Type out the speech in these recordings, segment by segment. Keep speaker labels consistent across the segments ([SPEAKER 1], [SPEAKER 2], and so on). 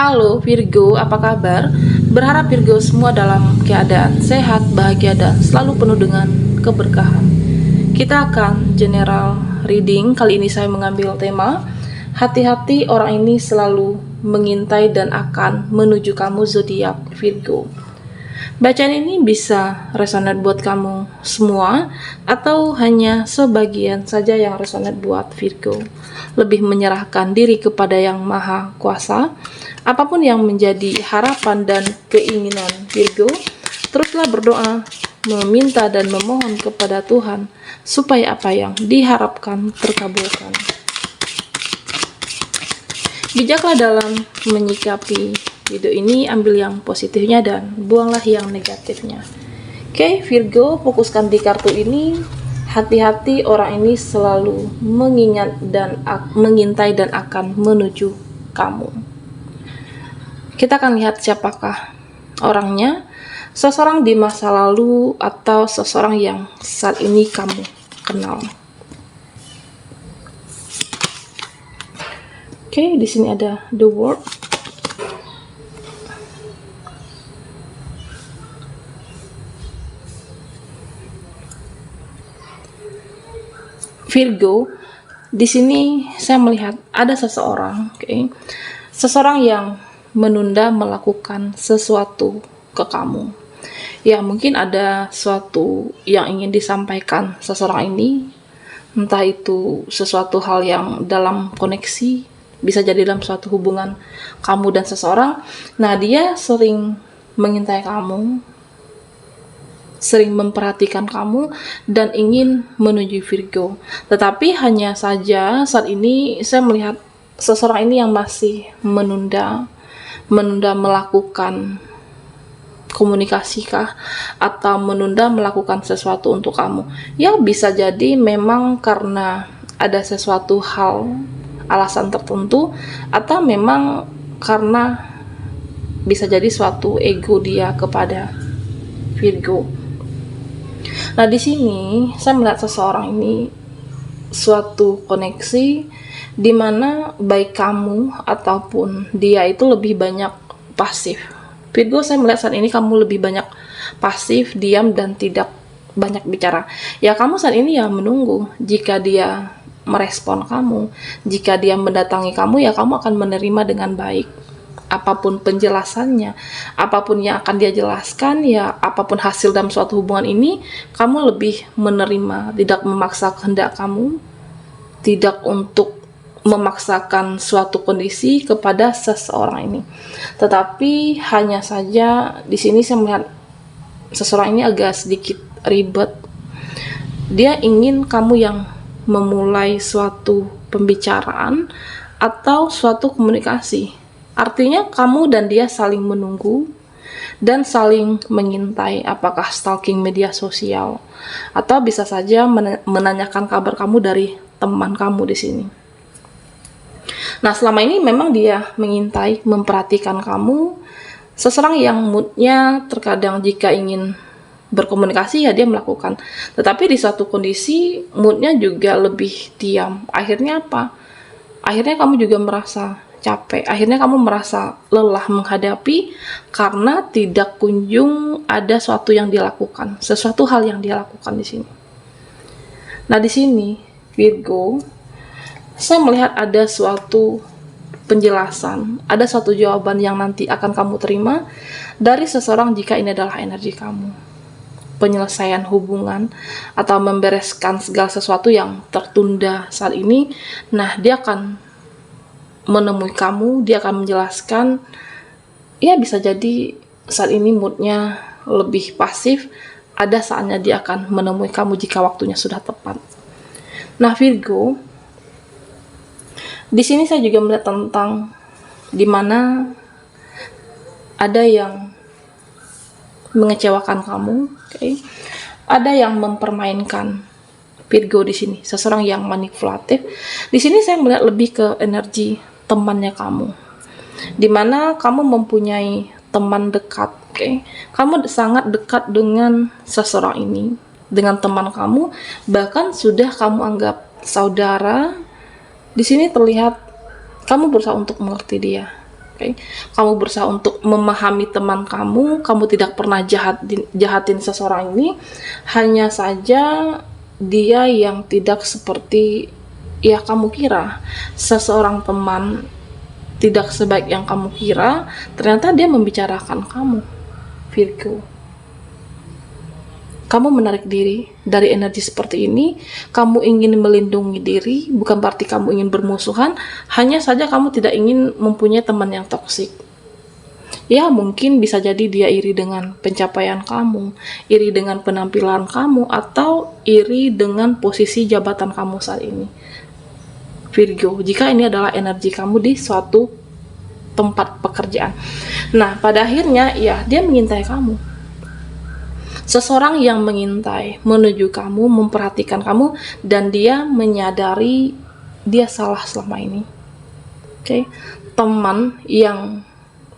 [SPEAKER 1] Halo Virgo, apa kabar? Berharap Virgo semua dalam keadaan sehat, bahagia, dan selalu penuh dengan keberkahan. Kita akan general reading. Kali ini saya mengambil tema hati-hati, orang ini selalu mengintai dan akan menuju kamu, zodiak Virgo. Bacaan ini bisa resonate buat kamu semua atau hanya sebagian saja yang resonate buat Virgo. Lebih menyerahkan diri kepada Yang Maha Kuasa. Apapun yang menjadi harapan dan keinginan Virgo, teruslah berdoa, meminta dan memohon kepada Tuhan supaya apa yang diharapkan terkabulkan. Bijaklah dalam menyikapi video ini, ambil yang positifnya dan buanglah yang negatifnya. Oke, Virgo, fokuskan di kartu ini. Hati-hati, orang ini selalu mengintai dan akan menuju kamu. Kita akan lihat siapakah orangnya, seseorang di masa lalu atau seseorang yang saat ini kamu kenal. Oke, di sini ada The World. Virgo, di sini saya melihat ada seseorang, seseorang yang menunda melakukan sesuatu ke kamu. Ya, mungkin ada sesuatu yang ingin disampaikan seseorang ini, entah itu sesuatu hal yang dalam koneksi, bisa jadi dalam suatu hubungan kamu dan seseorang. Nah, dia sering mengintai kamu, sering memperhatikan kamu dan ingin menuju Virgo. Tetapi hanya saja saat ini saya melihat seseorang ini yang masih menunda melakukan komunikasi kah, atau menunda melakukan sesuatu untuk kamu. Ya, bisa jadi memang karena ada sesuatu hal, alasan tertentu, atau memang karena bisa jadi suatu ego dia kepada Virgo. Nah, di sini saya melihat seseorang ini suatu koneksi di mana baik kamu ataupun dia itu lebih banyak pasif. Virgo, saya melihat saat ini kamu lebih banyak pasif, diam, dan tidak banyak bicara. Ya, kamu saat ini ya menunggu. Jika dia merespon kamu, jika dia mendatangi kamu, ya kamu akan menerima dengan baik. Apapun penjelasannya, apapun yang akan dia jelaskan, ya apapun hasil dalam suatu hubungan ini, kamu lebih menerima, tidak memaksa kehendak kamu, tidak untuk memaksakan suatu kondisi kepada seseorang ini. Tetapi hanya saja di sini saya melihat seseorang ini agak sedikit ribet. Dia ingin kamu yang memulai suatu pembicaraan atau suatu komunikasi. Artinya kamu dan dia saling menunggu dan saling mengintai, apakah stalking media sosial atau bisa saja menanyakan kabar kamu dari teman kamu di sini. Nah, selama ini memang dia mengintai, memperhatikan kamu, seseorang yang moodnya terkadang jika ingin berkomunikasi ya dia melakukan, tetapi di suatu kondisi moodnya juga lebih diam. Akhirnya apa? Akhirnya kamu juga merasa capek, akhirnya kamu merasa lelah menghadapi karena tidak kunjung ada sesuatu yang dilakukan, sesuatu hal yang dia lakukan di sini. Nah, di sini Virgo, saya melihat ada suatu penjelasan, ada suatu jawaban yang nanti akan kamu terima dari seseorang jika ini adalah energi kamu. Penyelesaian hubungan atau membereskan segala sesuatu yang tertunda saat ini. Nah, dia akan menemui kamu, dia akan menjelaskan. Ya, bisa jadi saat ini moodnya lebih pasif, ada saatnya dia akan menemui kamu jika waktunya sudah tepat. Nah, Virgo, di sini saya juga melihat tentang dimana ada yang mengecewakan kamu, ada yang mempermainkan Virgo di sini, seseorang yang manipulatif. Di sini saya melihat lebih ke energi temannya kamu, dimana kamu mempunyai teman dekat, kamu sangat dekat dengan seseorang ini, dengan teman kamu, bahkan sudah kamu anggap saudara. Di sini terlihat kamu berusaha untuk mengerti dia, Oke, kamu berusaha untuk memahami teman kamu tidak pernah jahatin seseorang ini, hanya saja dia yang tidak seperti ya kamu kira. Seseorang teman tidak sebaik yang kamu kira, ternyata dia membicarakan kamu, Virgo. Kamu menarik diri dari energi seperti ini, kamu ingin melindungi diri, bukan berarti kamu ingin bermusuhan, hanya saja kamu tidak ingin mempunyai teman yang toksik. Ya, mungkin bisa jadi dia iri dengan pencapaian kamu, iri dengan penampilan kamu, atau iri dengan posisi jabatan kamu saat ini, Virgo, jika ini adalah energi kamu di suatu tempat pekerjaan. Nah, pada akhirnya, ya, dia mengintai kamu. Seseorang yang mengintai, menuju kamu, memperhatikan kamu, dan dia menyadari dia salah selama ini. Oke, teman yang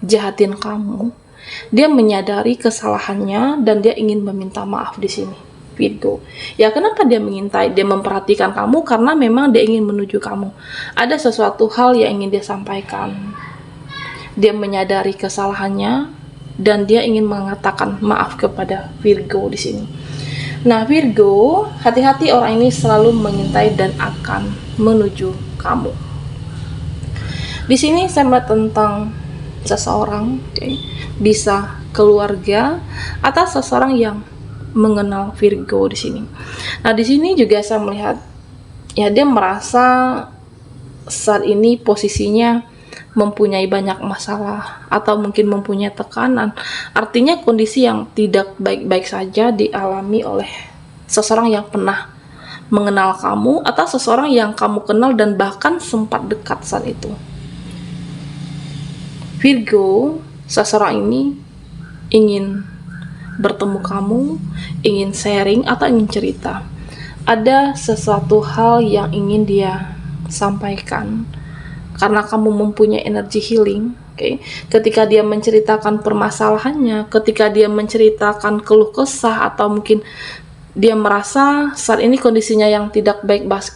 [SPEAKER 1] jahatin kamu, dia menyadari kesalahannya dan dia ingin meminta maaf di sini, Virgo. Ya, kenapa dia mengintai, dia memperhatikan kamu? Karena memang dia ingin menuju kamu. Ada sesuatu hal yang ingin dia sampaikan. Dia menyadari kesalahannya dan dia ingin mengatakan maaf kepada Virgo di sini. Nah, Virgo, hati-hati, orang ini selalu mengintai dan akan menuju kamu. Di sini saya melihat tentang seseorang, bisa keluarga atau seseorang yang mengenal Virgo di sini. Nah, di sini juga saya melihat ya dia merasa saat ini posisinya mempunyai banyak masalah atau mungkin mempunyai tekanan. Artinya kondisi yang tidak baik-baik saja dialami oleh seseorang yang pernah mengenal kamu atau seseorang yang kamu kenal dan bahkan sempat dekat saat itu. Virgo, seseorang ini ingin bertemu kamu, ingin sharing atau ingin cerita. Ada sesuatu hal yang ingin dia sampaikan. Karena kamu mempunyai energi healing, ketika dia menceritakan permasalahannya, ketika dia menceritakan keluh kesah, atau mungkin dia merasa saat ini kondisinya yang tidak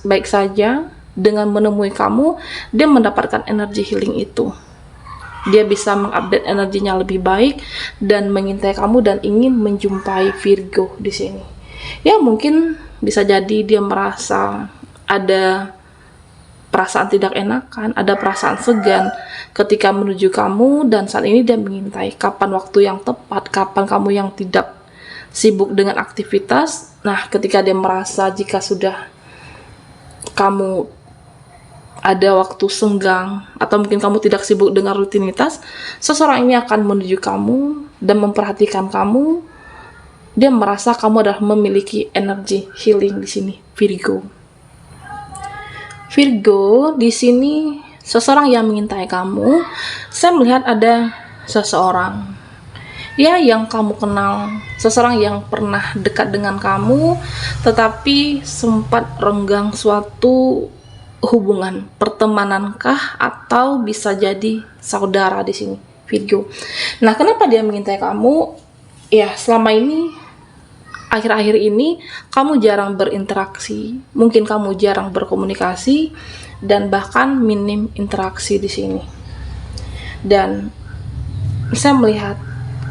[SPEAKER 1] baik saja, dengan menemui kamu, dia mendapatkan energi healing itu. Dia bisa mengupdate energinya lebih baik dan mengintai kamu dan ingin menjumpai Virgo di sini. Ya, mungkin bisa jadi dia merasa ada perasaan tidak enakan, ada perasaan segan ketika menuju kamu, dan saat ini dia mengintai kapan waktu yang tepat, kapan kamu yang tidak sibuk dengan aktivitas. Nah, ketika dia merasa jika sudah kamu ada waktu senggang atau mungkin kamu tidak sibuk dengan rutinitas, seseorang ini akan menuju kamu dan memperhatikan kamu. Dia merasa kamu adalah memiliki energi healing di sini, Virgo. Virgo, di sini seseorang yang mengintai kamu. Saya melihat ada seseorang ya yang kamu kenal, seseorang yang pernah dekat dengan kamu tetapi sempat renggang suatu hubungan pertemanankah atau bisa jadi saudara di sini, Virgo. Nah, kenapa dia mengintai kamu? Ya, selama ini, akhir-akhir ini kamu jarang berinteraksi, mungkin kamu jarang berkomunikasi dan bahkan minim interaksi di sini. Dan saya melihat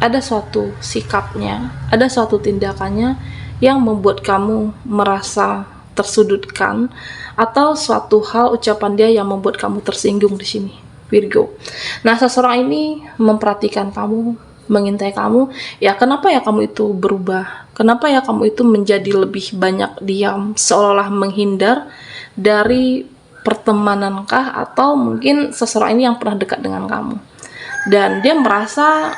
[SPEAKER 1] ada suatu sikapnya, ada suatu tindakannya yang membuat kamu merasa tersudutkan, atau suatu hal ucapan dia yang membuat kamu tersinggung di sini, Virgo. Nah, seseorang ini memperhatikan kamu, mengintai kamu. Ya, kenapa ya kamu itu berubah? Kenapa ya kamu itu menjadi lebih banyak diam, seolah-olah menghindar dari pertemanankah atau mungkin seseorang ini yang pernah dekat dengan kamu? Dan dia merasa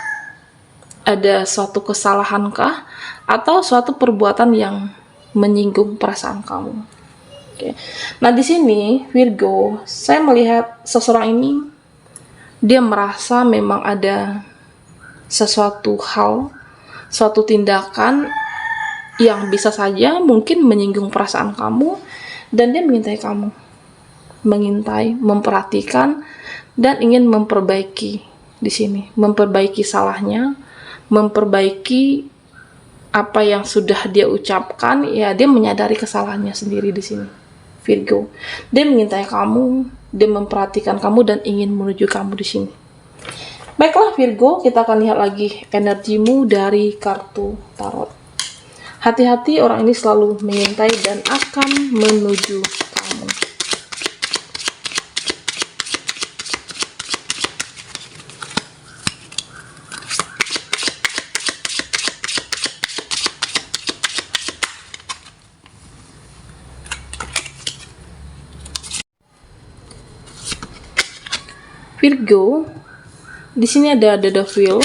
[SPEAKER 1] ada suatu kesalahankah atau suatu perbuatan yang menyinggung perasaan kamu. Oke. Nah, di sini Virgo, saya melihat seseorang ini dia merasa memang ada sesuatu hal, suatu tindakan yang bisa saja mungkin menyinggung perasaan kamu, dan dia mengintai kamu, mengintai, memperhatikan, dan ingin memperbaiki di sini, memperbaiki salahnya, memperbaiki apa yang sudah dia ucapkan. Ya, dia menyadari kesalahannya sendiri di sini, Virgo. Dia mengintai kamu, dia memperhatikan kamu dan ingin menuju kamu di sini. Baiklah Virgo, kita akan lihat lagi energimu dari kartu tarot. Hati-hati, orang ini selalu mengintai dan akan menuju kamu. Virgo, di sini ada The Devil,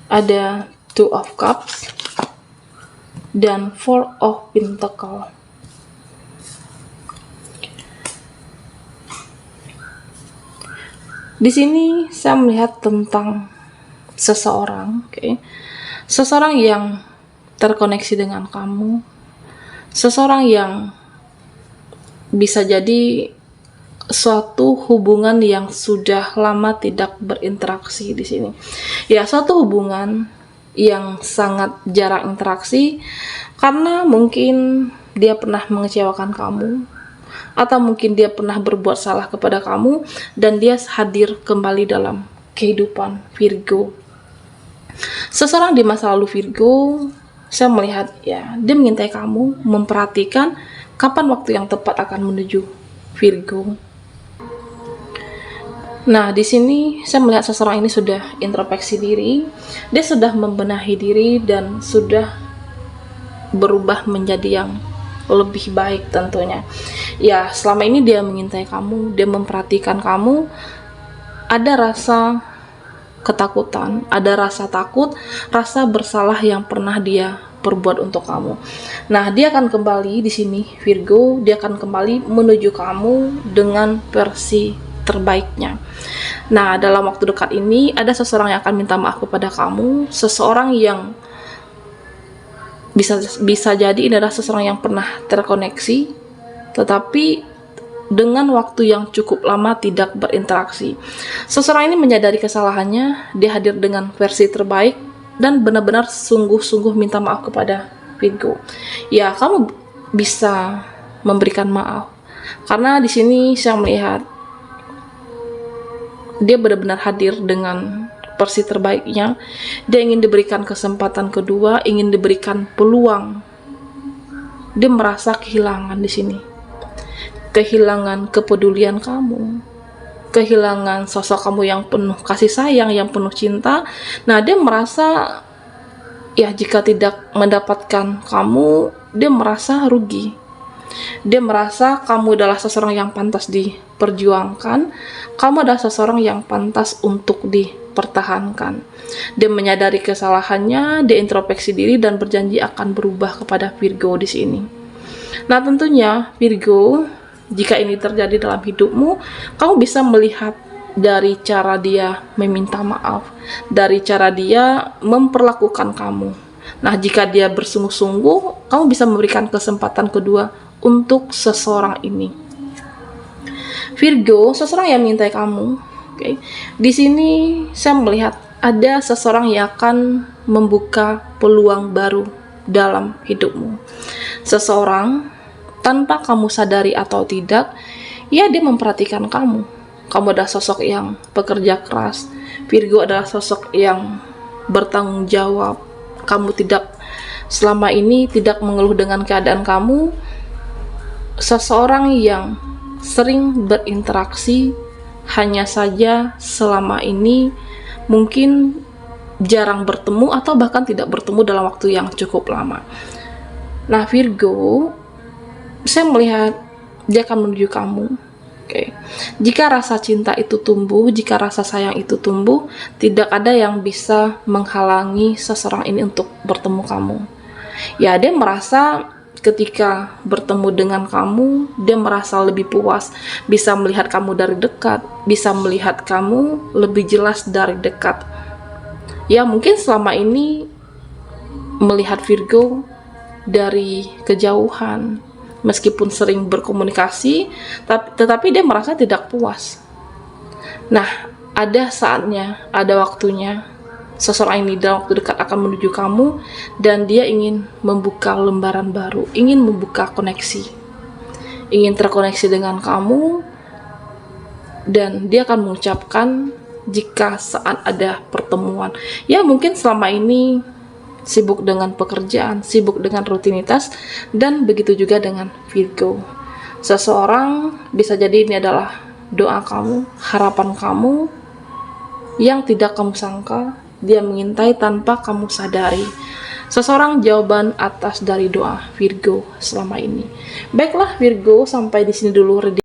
[SPEAKER 1] ada Two of Cups, dan Four of Pentacles. Di sini saya melihat tentang seseorang, seseorang yang terkoneksi dengan kamu, seseorang yang bisa jadi suatu hubungan yang sudah lama tidak berinteraksi di sini. Ya, suatu hubungan yang sangat jarang interaksi karena mungkin dia pernah mengecewakan kamu, atau mungkin dia pernah berbuat salah kepada kamu dan dia hadir kembali dalam kehidupan Virgo. Seseorang di masa lalu Virgo, saya melihat ya, dia mengintai kamu, memperhatikan kapan waktu yang tepat akan menuju Virgo. Nah, di sini saya melihat seseorang ini sudah introspeksi diri, dia sudah membenahi diri dan sudah berubah menjadi yang lebih baik tentunya. Ya, selama ini dia mengintai kamu, dia memperhatikan kamu, ada rasa ketakutan, ada rasa takut, rasa bersalah yang pernah dia perbuat untuk kamu. Nah, dia akan kembali di sini Virgo, dia akan kembali menuju kamu dengan versi terbaiknya. Nah, dalam waktu dekat ini ada seseorang yang akan minta maaf kepada kamu, seseorang yang bisa jadi ini adalah seseorang yang pernah terkoneksi tetapi dengan waktu yang cukup lama tidak berinteraksi. Seseorang ini menyadari kesalahannya, dia hadir dengan versi terbaik dan benar-benar sungguh-sungguh minta maaf kepada Virgo. Ya, kamu bisa memberikan maaf karena di sini saya melihat dia benar-benar hadir dengan versi terbaiknya. Dia ingin diberikan kesempatan kedua, ingin diberikan peluang. Dia merasa kehilangan di sini, kehilangan kepedulian kamu, kehilangan sosok kamu yang penuh kasih sayang, yang penuh cinta. Nah, dia merasa ya jika tidak mendapatkan kamu, dia merasa rugi. Dia merasa kamu adalah seseorang yang pantas diperjuangkan, kamu adalah seseorang yang pantas untuk dipertahankan. Dia menyadari kesalahannya, dia introspeksi diri dan berjanji akan berubah kepada Virgo di sini. Nah, tentunya Virgo, jika ini terjadi dalam hidupmu, kamu bisa melihat dari cara dia meminta maaf, dari cara dia memperlakukan kamu. Nah, jika dia bersungguh-sungguh, kamu bisa memberikan kesempatan kedua untuk seseorang ini. Virgo, seseorang yang mengintai kamu. Di sini saya melihat ada seseorang yang akan membuka peluang baru dalam hidupmu. Seseorang tanpa kamu sadari atau tidak, ya dia memperhatikan kamu. Kamu adalah sosok yang pekerja keras. Virgo adalah sosok yang bertanggung jawab. Kamu tidak selama ini tidak mengeluh dengan keadaan kamu. Seseorang yang sering berinteraksi, hanya saja selama ini mungkin jarang bertemu atau bahkan tidak bertemu dalam waktu yang cukup lama. Nah, Virgo, saya melihat dia akan menuju kamu. Jika rasa cinta itu tumbuh, jika rasa sayang itu tumbuh, tidak ada yang bisa menghalangi seseorang ini untuk bertemu kamu. Ya, dia merasa ketika bertemu dengan kamu, dia merasa lebih puas, bisa melihat kamu dari dekat, bisa melihat kamu lebih jelas dari dekat. Ya, mungkin selama ini melihat Virgo dari kejauhan, meskipun sering berkomunikasi, tetapi dia merasa tidak puas. Nah, ada saatnya, ada waktunya, seseorang ini dalam waktu dekat akan menuju kamu, dan dia ingin membuka lembaran baru, ingin membuka koneksi. ingin terkoneksi dengan kamu, dan dia akan mengucapkan jika saat ada pertemuan. Ya mungkin selama ini sibuk dengan pekerjaan, sibuk dengan rutinitas, dan begitu juga dengan Virgo. Seseorang bisa jadi ini adalah doa kamu, harapan kamu yang tidak kamu sangka, dia mengintai tanpa kamu sadari. Seseorang jawaban atas dari doa Virgo selama ini. Baiklah Virgo, sampai di sini dulu reading